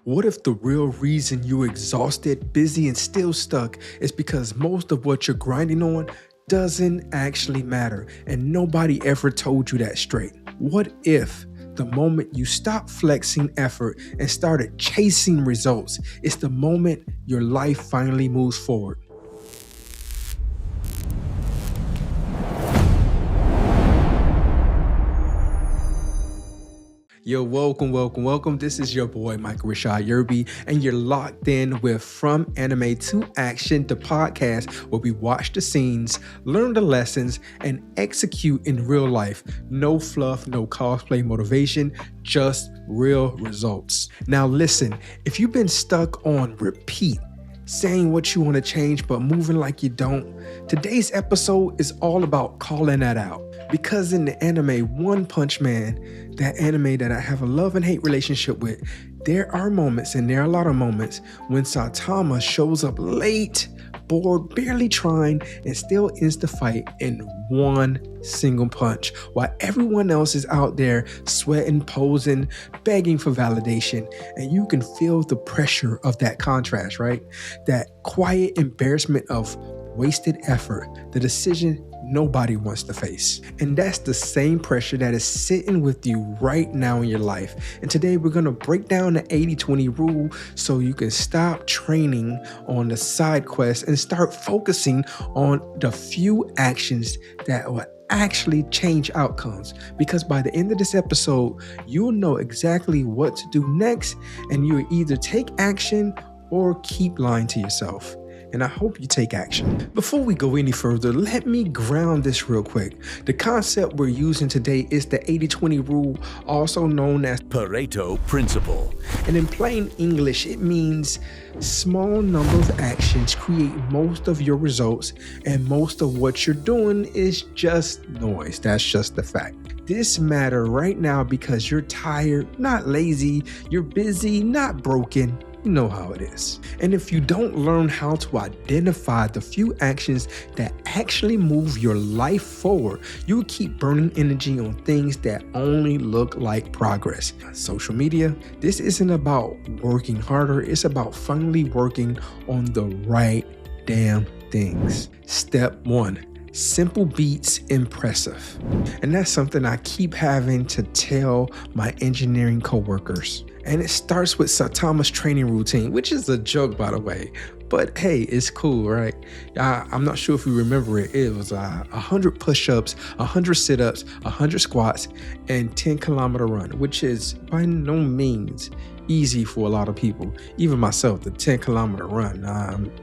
What if the real reason you're exhausted, busy, and still stuck is because most of what you're grinding on doesn't actually matter and nobody ever told you that straight? What if the moment you stop flexing effort and started chasing results is the moment your life finally moves forward? Yo, welcome. This is your boy, Michael Rashad Yerby, and you're locked in with From Anime to Action, the podcast where we watch the scenes, learn the lessons, and execute in real life. No fluff, no cosplay motivation, just real results. Now listen, if you've been stuck on repeat, saying what you want to change but moving like you don't, today's episode is all about calling that out. Because in the anime One Punch Man, that anime that I have a love and hate relationship with, there are moments, and there are a lot of moments, when Saitama shows up late, bored, barely trying, and still ends the fight in one single punch, while everyone else is out there sweating, posing, begging for validation. And you can feel the pressure of that contrast, right? That quiet embarrassment of wasted effort, the decision nobody wants to face. And that's the same pressure that is sitting with you right now in your life. And today we're going to break down the 80-20 rule so you can stop training on the side quests and start focusing on the few actions that will actually change outcomes. Because by the end of this episode, you'll know exactly what to do next, and you'll either take action or keep lying to yourself. And I hope you take action. Before we go any further, let me ground this real quick. The concept we're using today is the 80-20 rule, also known as Pareto Principle. And in plain English, it means small number of actions create most of your results, and most of what you're doing is just noise. That's just the fact. This matters right now because you're tired, not lazy. You're busy, not broken. You know how it is. And if you don't learn how to identify the few actions that actually move your life forward, you will keep burning energy on things that only look like progress. Social media, this isn't about working harder, it's about finally working on the right damn things. Step 1. Simple beats impressive. And that's something I keep having to tell my engineering coworkers. And it starts with Saitama's training routine, which is a joke, by the way. But hey, it's cool, right? I'm not sure if you remember it. It was 100 push-ups, 100 sit-ups, 100 squats, and 10-kilometer run, which is by no means easy for a lot of people. Even myself, the 10-kilometer run,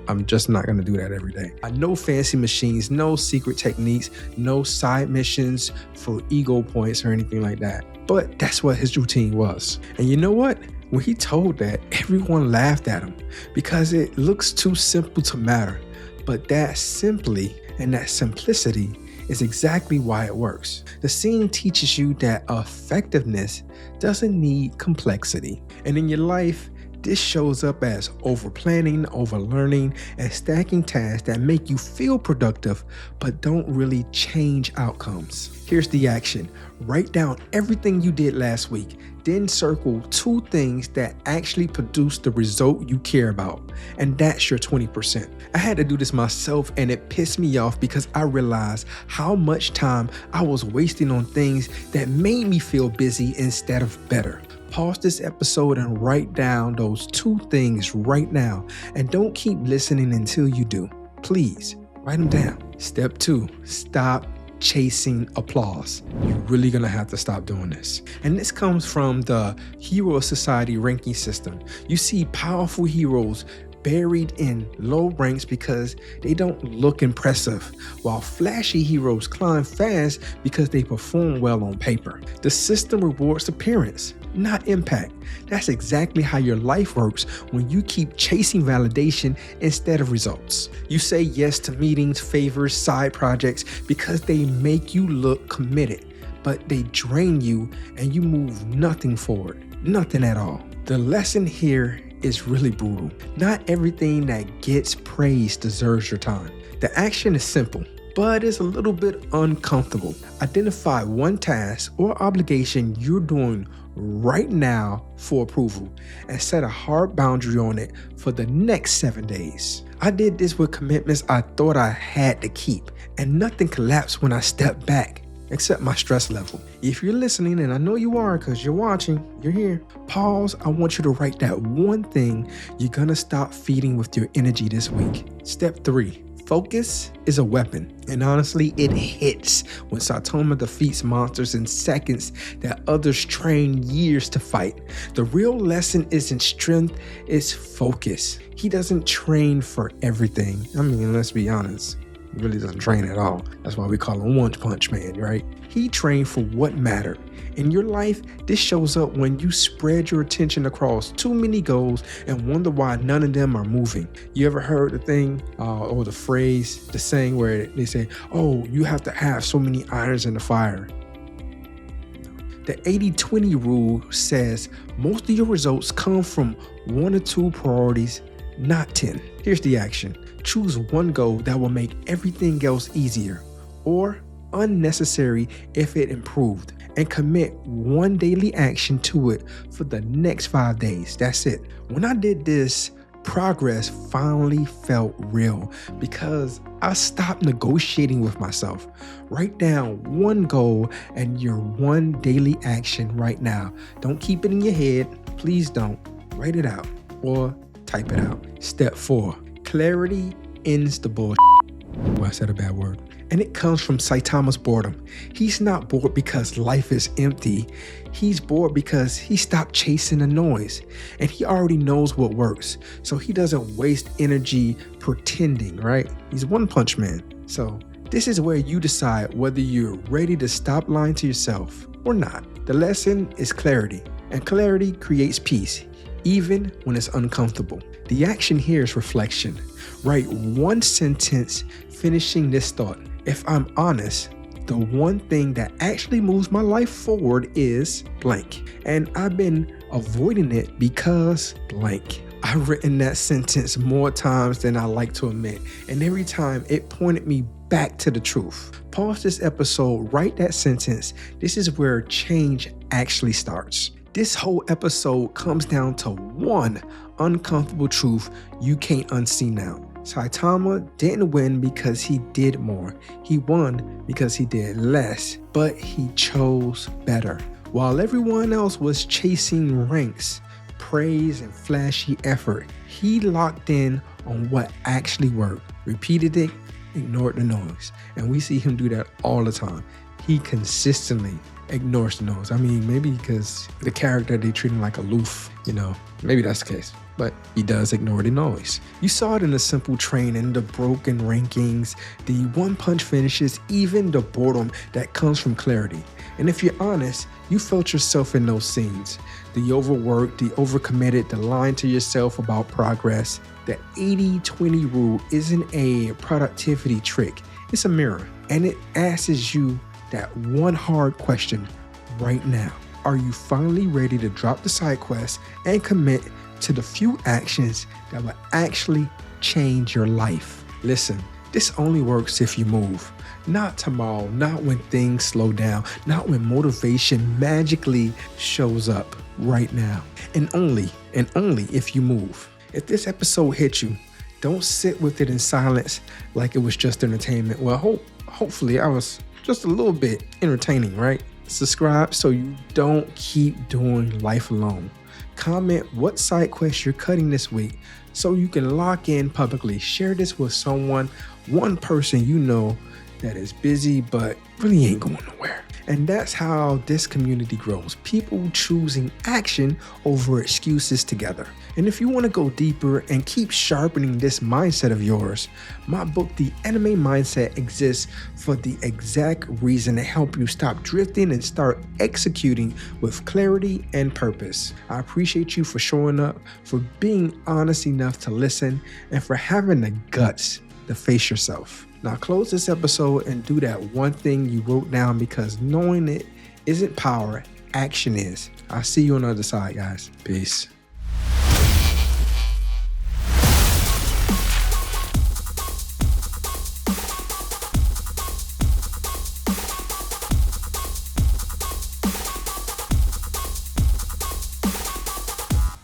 I'm just not going to do that every day. No fancy machines, no secret techniques, no side missions for ego points or anything like that. But that's what his routine was. And you know what? When he told that, everyone laughed at him because it looks too simple to matter. But that simply and that simplicity is exactly why it works. The scene teaches you that effectiveness doesn't need complexity. And in your life, this shows up as over-planning, over-learning, and stacking tasks that make you feel productive but don't really change outcomes. Here's the action. Write down everything you did last week, then circle 2 things that actually produce the result you care about. And that's your 20%. I had to do this myself, and it pissed me off because I realized how much time I was wasting on things that made me feel busy instead of better. Pause this episode and write down those 2 things right now, and don't keep listening until you do. Please, write them down. Step 2, stop chasing applause. You're really gonna have to stop doing this. And this comes from the Hero Society ranking system. You see powerful heroes buried in low ranks because they don't look impressive, while flashy heroes climb fast because they perform well on paper. The system rewards appearance, not impact. That's exactly how your life works when you keep chasing validation instead of results. You say yes to meetings, favors, side projects because they make you look committed, but they drain you and you move nothing forward, nothing at all. The lesson here is really brutal. Not everything that gets praise deserves your time. The action is simple, but it's a little bit uncomfortable. Identify one task or obligation you're doing right now for approval and set a hard boundary on it for the next 7 days. I did this with commitments I thought I had to keep, and nothing collapsed when I stepped back, except my stress level. If you're listening, and I know you are because you're watching, you're here, pause. I want you to write that one thing you're gonna stop feeding with your energy this week. Step 3. Focus is a weapon, and honestly, it hits when Saitama defeats monsters in seconds that others train years to fight. The real lesson isn't strength, it's focus. He doesn't train for everything. I mean, let's be honest. He really doesn't train at all. That's why we call him One Punch Man, right? He trained for what mattered. In your life, this shows up when you spread your attention across too many goals and wonder why none of them are moving. You ever heard the thing or the phrase, the saying where they say, oh, you have to have so many irons in the fire? The 80-20 rule says most of your results come from 1 or 2 priorities, not 10. Here's the action. Choose one goal that will make everything else easier or unnecessary if it improved, and commit one daily action to it for the next 5 days. That's it. When I did this, progress finally felt real because I stopped negotiating with myself. Write down one goal and your one daily action right now. Don't keep it in your head. Please don't. Write it out or type it out. Step 4. Clarity ends the bullshit. Well, I said a bad word. And it comes from Saitama's boredom. He's not bored because life is empty. He's bored because he stopped chasing the noise. And he already knows what works. So he doesn't waste energy pretending, right? He's One Punch Man. So this is where you decide whether you're ready to stop lying to yourself or not. The lesson is clarity. And clarity creates peace, even when it's uncomfortable. The action here is reflection. Write one sentence finishing this thought. If I'm honest, the one thing that actually moves my life forward is blank. And I've been avoiding it because blank. I've written that sentence more times than I like to admit. And every time it pointed me back to the truth. Pause this episode, write that sentence. This is where change actually starts. This whole episode comes down to one uncomfortable truth you can't unsee now. Saitama didn't win because he did more. He won because he did less, but he chose better. While everyone else was chasing ranks, praise, and flashy effort, he locked in on what actually worked, repeated it, ignored the noise. And we see him do that all the time. He consistently ignores the noise. I mean, maybe because the character, they treat him like aloof, maybe that's the case. But he does ignore the noise. You saw it in the simple training, the broken rankings, the one punch finishes, even the boredom that comes from clarity. And if you're honest, you felt yourself in those scenes. The overworked, the overcommitted, the lying to yourself about progress. The 80-20 rule isn't a productivity trick. It's a mirror. And it asks you that one hard question right now. Are you finally ready to drop the side quest and commit to the few actions that will actually change your life? Listen, this only works if you move. Not tomorrow, not when things slow down, not when motivation magically shows up right now. And only if you move. If this episode hit you, don't sit with it in silence like it was just entertainment. Well, hopefully I was just a little bit entertaining, right? Subscribe so you don't keep doing life alone. Comment what side quest you're cutting this week so you can lock in publicly. Share this with someone, one person you know that is busy but really ain't going nowhere. And that's how this community grows. People choosing action over excuses together. And if you want to go deeper and keep sharpening this mindset of yours, my book, The Anime Mindset, exists for the exact reason to help you stop drifting and start executing with clarity and purpose. I appreciate you for showing up, for being honest enough to listen, and for having the guts to face yourself. Now close this episode and do that one thing you wrote down, because knowing it isn't power, action is. I'll see you on the other side, guys. Peace.